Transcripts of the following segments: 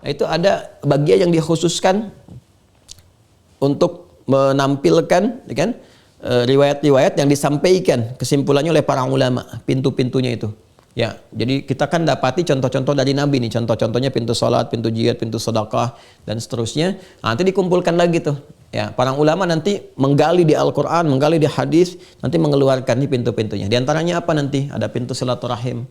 Nah, itu ada bagian yang dikhususkan untuk menampilkan, ya kan, riwayat-riwayat yang disampaikan kesimpulannya oleh para ulama, pintu-pintunya itu. Ya, jadi kita kan dapati contoh-contoh dari Nabi nih, contoh-contohnya pintu salat, pintu jihad, pintu sedekah dan seterusnya. Nah, nanti dikumpulkan lagi tuh. Ya, para ulama nanti menggali di Al-Qur'an, menggali di hadis, nanti mengeluarkan nih pintu-pintunya. Di antaranya apa nanti? Ada pintu silaturahim.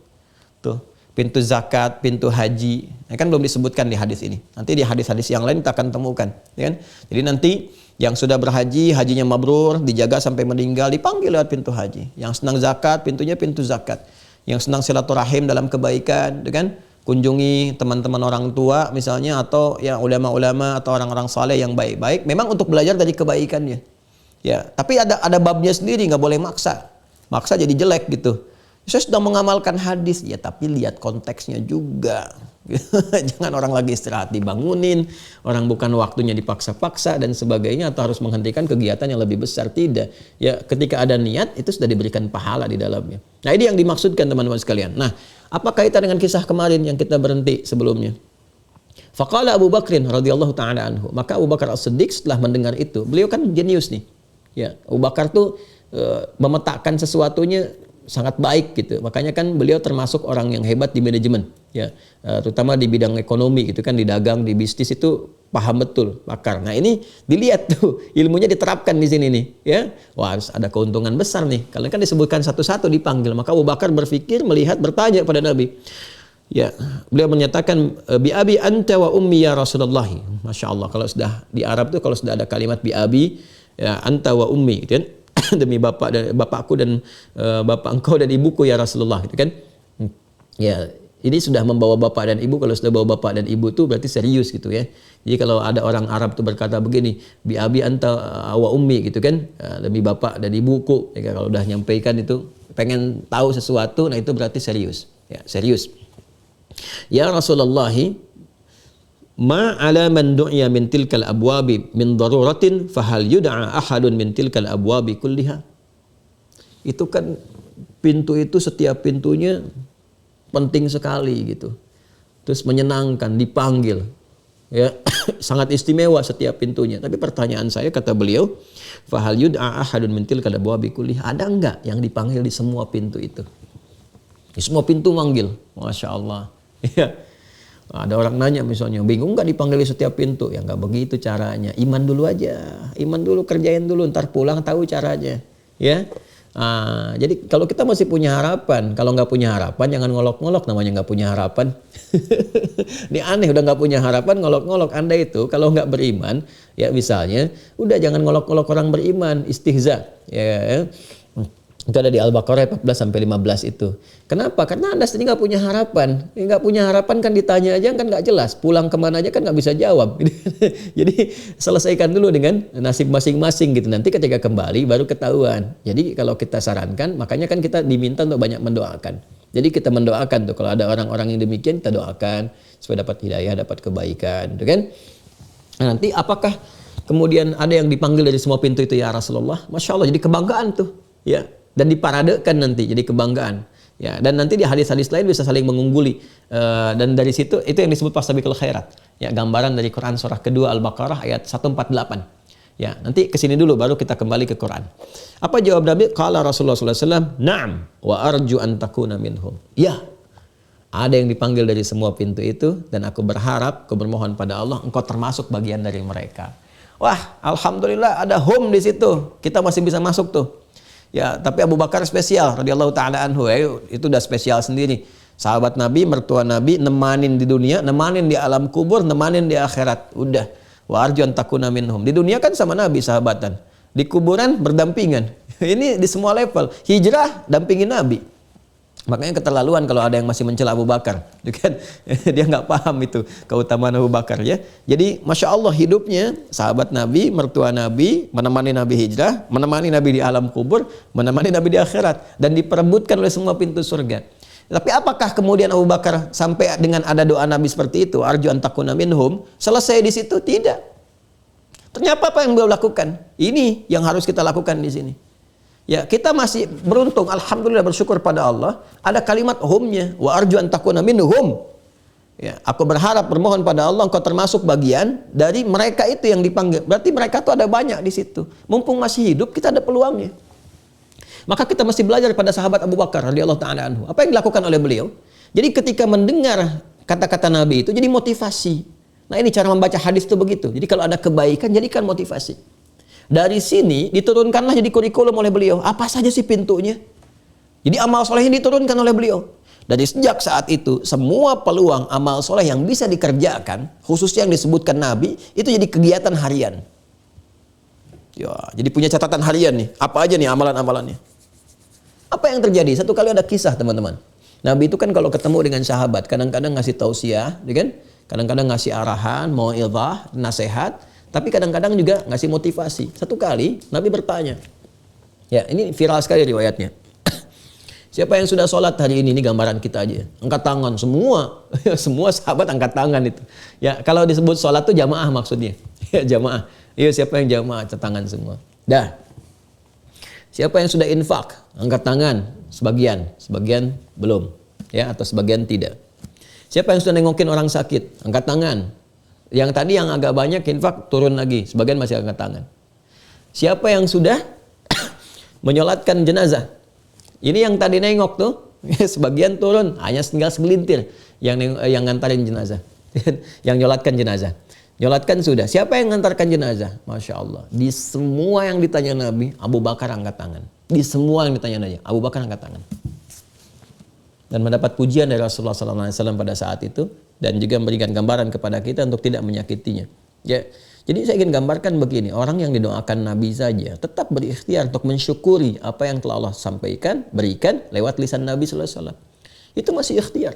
Tuh, pintu zakat, pintu haji. Ya, kan belum disebutkan di hadis ini. Nanti di hadis-hadis yang lain kita akan temukan, ya kan? Jadi nanti yang sudah berhaji, hajinya mabrur, dijaga sampai meninggal, dipanggil lewat pintu haji. Yang senang zakat, pintunya pintu zakat. Yang senang silaturahim dalam kebaikan, kan, kunjungi teman-teman orang tua misalnya, atau ya ulama-ulama atau orang-orang saleh yang baik-baik, memang untuk belajar dari kebaikannya. Ya, tapi ada babnya sendiri, nggak boleh maksa jadi jelek gitu. Saya sudah mengamalkan hadis, ya tapi lihat konteksnya juga. Jangan orang lagi istirahat dibangunin, orang bukan waktunya dipaksa-paksa dan sebagainya, atau harus menghentikan kegiatan yang lebih besar. Tidak. Ya, ketika ada niat itu sudah diberikan pahala di dalamnya. Nah, ini yang dimaksudkan teman-teman sekalian. Nah, apa kaitan dengan kisah kemarin yang kita berhenti sebelumnya? Faqala Abu Bakrin radhiyallahu ta'ala anhu. Maka Abu Bakar As-Siddiq setelah mendengar itu, beliau kan jenius nih. Ya, Abu Bakar tuh memetakan sesuatunya sangat baik gitu. Makanya kan beliau termasuk orang yang hebat di manajemen, ya, terutama di bidang ekonomi gitu kan, di dagang, di bisnis itu paham betul, pakar. Nah, ini dilihat tuh ilmunya diterapkan di sini nih, ya. Wah, harus ada keuntungan besar nih. Kalau kan disebutkan satu-satu dipanggil, maka Abu Bakar berpikir, melihat, bertanya pada Nabi. Ya, beliau menyatakan bi abi anta wa ummi ya Rasulullah. Masya Allah, kalau sudah di Arab tuh kalau sudah ada kalimat bi abi, ya, anta wa ummi gitu kan. Demi bapakku dan bapak engkau dan ibuku ya Rasulullah, gitu kan. Ya, ini sudah membawa bapak dan ibu. Kalau sudah bawa bapak dan ibu itu berarti serius gitu ya. Jadi kalau ada orang Arab tuh berkata begini, bi abi anta wa ummi gitu kan, demi bapak dan ibuku, ya, kalau udah nyampaikan itu pengen tahu sesuatu, nah itu berarti serius. Ya, serius. Ya Rasulullah, ma ala man du'iya min tilkal abwabi min daruratin fahal yud'a ahadun min tilkal abwabi kulliha. Itu kan pintu itu, setiap pintunya penting sekali gitu. Terus menyenangkan, dipanggil. Ya, sangat istimewa setiap pintunya. Tapi pertanyaan saya, kata beliau, fahal yud'a ahadun min tilkal abwabi kulliha. Ada enggak yang dipanggil di semua pintu itu? Di semua pintu manggil. Masya Allah. Ya. Ada orang nanya misalnya, bingung nggak dipanggil di setiap pintu? Ya nggak begitu caranya. Iman dulu aja, iman dulu, kerjain dulu, ntar pulang tahu caranya. Ya, jadi kalau kita masih punya harapan, kalau nggak punya harapan jangan ngolok-ngolok, namanya nggak punya harapan. Ini aneh, udah nggak punya harapan ngolok-ngolok. Anda itu kalau nggak beriman, ya misalnya, udah jangan ngolok-ngolok orang beriman, istihza. Ya. Itu ada di Al-Baqarah 14 sampai 15 itu. Kenapa? Karena Anda sendiri nggak punya harapan. Nggak punya harapan kan ditanya aja kan nggak jelas. Pulang kemana aja kan nggak bisa jawab. Jadi selesaikan dulu dengan nasib masing-masing gitu. Nanti ketika kembali baru ketahuan. Jadi kalau kita sarankan, makanya kan kita diminta untuk banyak mendoakan. Jadi kita mendoakan tuh, kalau ada orang-orang yang demikian kita doakan supaya dapat hidayah, dapat kebaikan, gitu kan? Nah, nanti apakah kemudian ada yang dipanggil dari semua pintu itu ya Rasulullah? Masya Allah, jadi kebanggaan tuh, ya. Dan diparadekan nanti jadi kebanggaan, ya. Dan nanti di hadis-hadis lain bisa saling mengungguli, dan dari situ itu yang disebut fastabiqul khairat, ya, gambaran dari Quran surah kedua Al-Baqarah ayat 148. Ya, nanti kesini dulu baru kita kembali ke Quran. Apa jawab Nabi? Qala Rasulullah sallallahu alaihi wasallam, "Na'am wa arju an takuna minhum." Ya, ada yang dipanggil dari semua pintu itu, dan aku berharap, aku bermohon pada Allah engkau termasuk bagian dari mereka. Wah, alhamdulillah ada hum di situ, kita masih bisa masuk tuh. Ya, tapi Abu Bakar spesial radhiyallahu taala anhu, itu udah spesial sendiri. Sahabat Nabi, mertua Nabi, nemanin di dunia, nemanin di alam kubur, nemanin di akhirat. Udah. Wa arju an takuna minhum. Di dunia kan sama Nabi sahabatan. Di kuburan berdampingan. Ini di semua level. Hijrah dampingin Nabi. Makanya keterlaluan kalau ada yang masih mencela Abu Bakar, kan? Dia nggak paham itu keutamaan Abu Bakar, ya. Jadi Masya Allah hidupnya sahabat Nabi, mertua Nabi, menemani Nabi hijrah, menemani Nabi di alam kubur, menemani Nabi di akhirat, dan diperebutkan oleh semua pintu surga. Tapi apakah kemudian Abu Bakar sampai dengan ada doa Nabi seperti itu, arju an takuna minhum, selesai di situ? Tidak. Ternyata apa yang beliau lakukan? Ini yang harus kita lakukan di sini. Ya, kita masih beruntung, alhamdulillah, bersyukur pada Allah. Ada kalimat humnya, wa arju an takuna minhum. Ya, aku berharap bermohon pada Allah engkau termasuk bagian dari mereka itu yang dipanggil. Berarti mereka tuh ada banyak di situ. Mumpung masih hidup, kita ada peluangnya. Maka kita mesti belajar pada sahabat Abu Bakar radhiyallahu taala anhu. Apa yang dilakukan oleh beliau? Jadi ketika mendengar kata-kata Nabi itu jadi motivasi. Nah, ini cara membaca hadis itu begitu. Jadi kalau ada kebaikan jadikan motivasi. Dari sini diturunkanlah jadi kurikulum oleh beliau. Apa saja sih pintunya? Jadi amal soleh yang diturunkan oleh beliau. Dari sejak saat itu, semua peluang amal soleh yang bisa dikerjakan, khususnya yang disebutkan Nabi, itu jadi kegiatan harian. Ya, jadi punya catatan harian nih. Apa aja nih amalan-amalannya? Apa yang terjadi? Satu kali ada kisah, teman-teman. Nabi itu kan kalau ketemu dengan sahabat, kadang-kadang ngasih tausiah, ya kan? Kadang-kadang ngasih arahan, mau'izah, nasihat, tapi kadang-kadang juga ngasih motivasi. Satu kali Nabi bertanya. Ya, ini viral sekali riwayatnya. Siapa yang sudah sholat hari ini gambaran kita aja. Angkat tangan semua. Semua sahabat angkat tangan itu. Ya, kalau disebut sholat itu jamaah maksudnya. Ya, jamaah. Iya, siapa yang jamaah? Angkat tangan semua. Dah. Siapa yang sudah infak? Angkat tangan. Sebagian belum. Ya, atau sebagian tidak. Siapa yang sudah nengokin orang sakit? Angkat tangan. Yang tadi yang agak banyak infak turun lagi. Sebagian masih angkat tangan. Siapa yang sudah menyolatkan jenazah? Ini yang tadi nengok tuh, sebagian turun, hanya tinggal segelintir yang ngantarin jenazah, yang nyolatkan jenazah. Nyolatkan sudah. Siapa yang ngantarkan jenazah? Masya Allah. Di semua yang ditanya Nabi, Abu Bakar angkat tangan. Di semua yang ditanya Nabi, Abu Bakar angkat tangan. Dan mendapat pujian dari Rasulullah SAW pada saat itu, dan juga memberikan gambaran kepada kita untuk tidak menyakitinya. Ya. Jadi saya ingin gambarkan begini, orang yang didoakan Nabi saja tetap berikhtiar untuk mensyukuri apa yang telah Allah sampaikan, berikan lewat lisan Nabi SAW. Itu masih ikhtiar.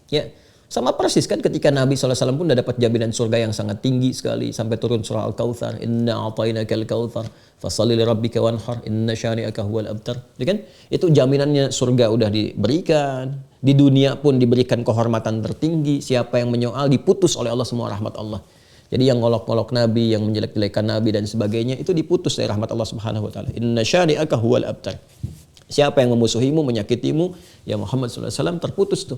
Ya, sama persis kan ketika Nabi SAW pun sudah dapat jaminan surga yang sangat tinggi sekali sampai turun surah Al-Kautsar, Inna a'tainaka al-kautsar, fasholli lirabbika wanhar, inna syani'aka huwal abtar. Ya kan? Itu jaminannya surga udah diberikan. Di dunia pun diberikan kehormatan tertinggi. Siapa yang menyoal diputus oleh Allah semua rahmat Allah. Jadi yang ngolok-ngolok Nabi, yang menjelek-jelekan Nabi dan sebagainya itu diputus dari rahmat Allah Subhanahu wa taala. Inna syani'aka huwal abtar. Siapa yang memusuhimu, menyakitimu, ya Muhammad sallallahu alaihi wasallam terputus tuh.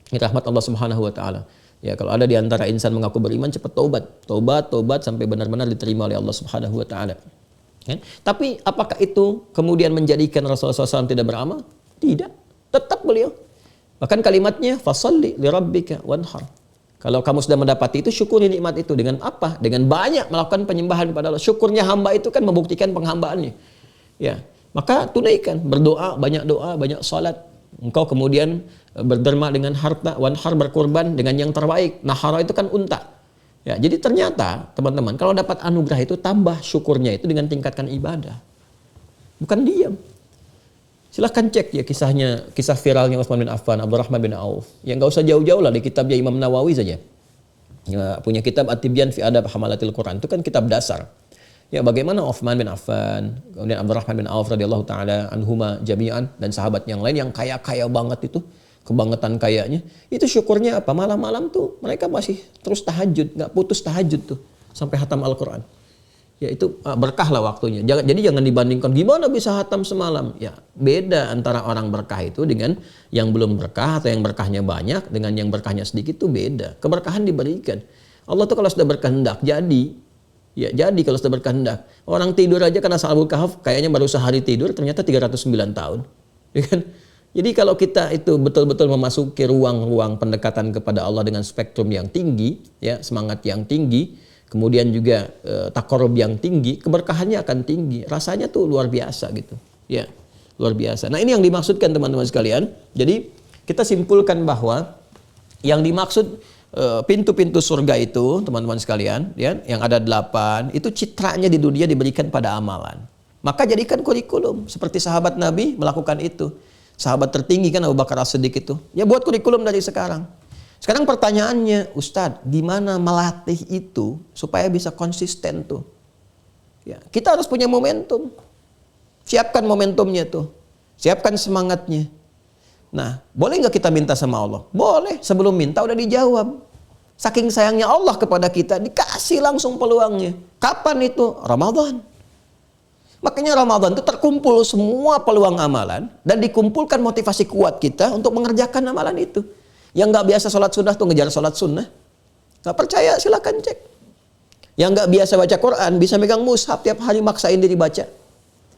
Rahmat Allah Subhanahu wa taala. Ya, kalau ada di antara insan mengaku beriman cepat taubat sampai benar-benar diterima oleh Allah Subhanahu wa taala. Kan? Tapi apakah itu kemudian menjadikan Rasulullah SAW tidak beramal? Tidak. Tetap beliau. Bahkan kalimatnya fasholli lirabbika wanhar. Kalau kamu sudah mendapati itu, syukuri nikmat itu. Dengan apa? Dengan banyak melakukan penyembahan kepada Allah. Syukurnya hamba itu kan membuktikan penghambaannya. Ya, maka tunaikan. Berdoa, banyak salat. Engkau kemudian berderma dengan harta, wanhar berkorban dengan yang terbaik. Nahara itu kan unta. Ya, jadi ternyata teman-teman, kalau dapat anugerah itu tambah syukurnya itu dengan tingkatkan ibadah. Bukan diam. Silahkan cek ya kisah viralnya Utsman bin Affan, Abdurrahman bin Auf. Ya nggak usah jauh-jauh lah di kitabnya Imam Nawawi saja. Ya, punya kitab At-Tibyan fi Adab Hamalatil Quran, itu kan kitab dasar. Ya bagaimana Utsman bin Affan, kemudian Abdurrahman bin Auf radhiyallahu taala anhuma jami'an dan sahabat yang lain yang kaya-kaya banget itu, kebangetan kayanya. Itu syukurnya apa? Malam-malam tuh mereka masih terus tahajud, nggak putus tahajud tuh sampai hatam Al-Quran. Ya itu berkah lah waktunya. Jadi jangan dibandingkan gimana bisa hatam semalam. Ya beda antara orang berkah itu dengan yang belum berkah atau yang berkahnya banyak dengan yang berkahnya sedikit itu beda. Keberkahan diberikan. Allah tuh kalau sudah berkehendak jadi. Ya jadi kalau sudah berkehendak. Orang tidur aja karena Ashabul Kahf kayaknya baru sehari tidur ternyata 309 tahun. Ya kan? Jadi kalau kita itu betul-betul memasuki ruang-ruang pendekatan kepada Allah dengan spektrum yang tinggi, ya semangat yang tinggi, kemudian juga takarrub yang tinggi, keberkahannya akan tinggi. Rasanya tuh luar biasa gitu. Ya, luar biasa. Nah, ini yang dimaksudkan teman-teman sekalian. Jadi, kita simpulkan bahwa yang dimaksud pintu-pintu surga itu, teman-teman sekalian, ya, yang ada 8, itu citranya di dunia diberikan pada amalan. Maka jadikan kurikulum seperti sahabat Nabi melakukan itu. Sahabat tertinggi kan Abu Bakar As-Siddiq itu. Ya buat kurikulum dari sekarang. Sekarang pertanyaannya, Ustadz, gimana melatih itu supaya bisa konsisten tuh? Ya, kita harus punya momentum. Siapkan momentumnya tuh. Siapkan semangatnya. Nah, boleh nggak kita minta sama Allah? Boleh. Sebelum minta udah dijawab. Saking sayangnya Allah kepada kita, dikasih langsung peluangnya. Kapan itu? Ramadan. Makanya Ramadan itu terkumpul semua peluang amalan dan dikumpulkan motivasi kuat kita untuk mengerjakan amalan itu. Yang nggak biasa sholat sunnah tuh ngejar sholat sunnah. Nggak percaya silakan cek. Yang nggak biasa baca Quran bisa megang mushaf tiap hari maksain diri baca.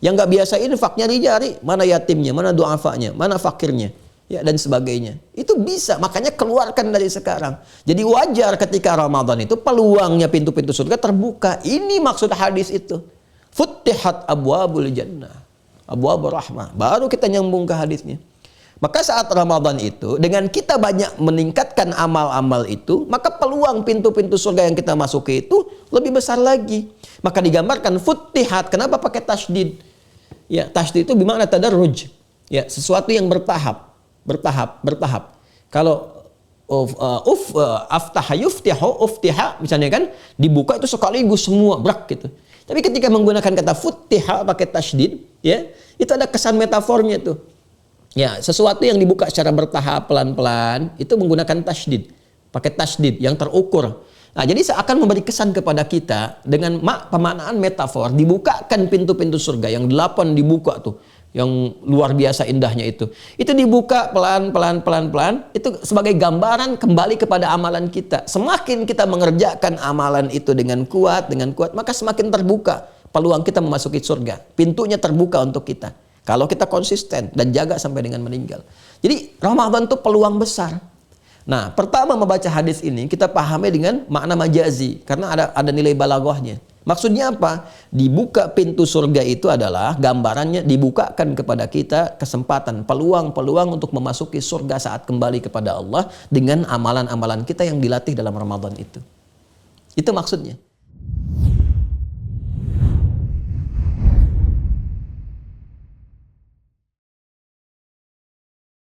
Yang nggak biasa infak nyari-nyari mana yatimnya, mana du'afanya, mana fakirnya, ya dan sebagainya. Itu bisa, makanya keluarkan dari sekarang. Jadi wajar ketika Ramadan itu peluangnya pintu-pintu surga terbuka. Ini maksud hadis itu. Futtihat abwabul jannah, abwabur rahmah. Baru kita nyambung ke hadisnya. Maka saat Ramadan itu, dengan kita banyak meningkatkan amal-amal itu, maka peluang pintu-pintu surga yang kita masuki itu lebih besar lagi. Maka digambarkan futtihat. Kenapa pakai tasydid? Ya, tasydid itu bermakna tadarruj. Ya, sesuatu yang bertahap. Kalau aftaha yuftihu uftiha misalnya kan, dibuka itu sekaligus semua brak gitu. Tapi ketika menggunakan kata futtiha pakai tasydid, ya, itu ada kesan metafornya tuh. Ya, sesuatu yang dibuka secara bertahap pelan-pelan itu menggunakan tasydid, pakai tasydid yang terukur. Nah, jadi seakan memberi kesan kepada kita dengan pemaknaan metafor, dibukakan pintu-pintu surga yang 8 dibuka tuh, yang luar biasa indahnya itu. Itu dibuka pelan-pelan, itu sebagai gambaran kembali kepada amalan kita. Semakin kita mengerjakan amalan itu dengan kuat, maka semakin terbuka peluang kita memasuki surga. Pintunya terbuka untuk kita. Kalau kita konsisten dan jaga sampai dengan meninggal. Jadi Ramadan itu peluang besar. Nah, pertama membaca hadis ini kita pahami dengan makna majazi karena ada nilai balaghahnya. Maksudnya apa? Dibuka pintu surga itu adalah gambarannya dibukakan kepada kita kesempatan, peluang-peluang untuk memasuki surga saat kembali kepada Allah dengan amalan-amalan kita yang dilatih dalam Ramadan itu. Itu maksudnya.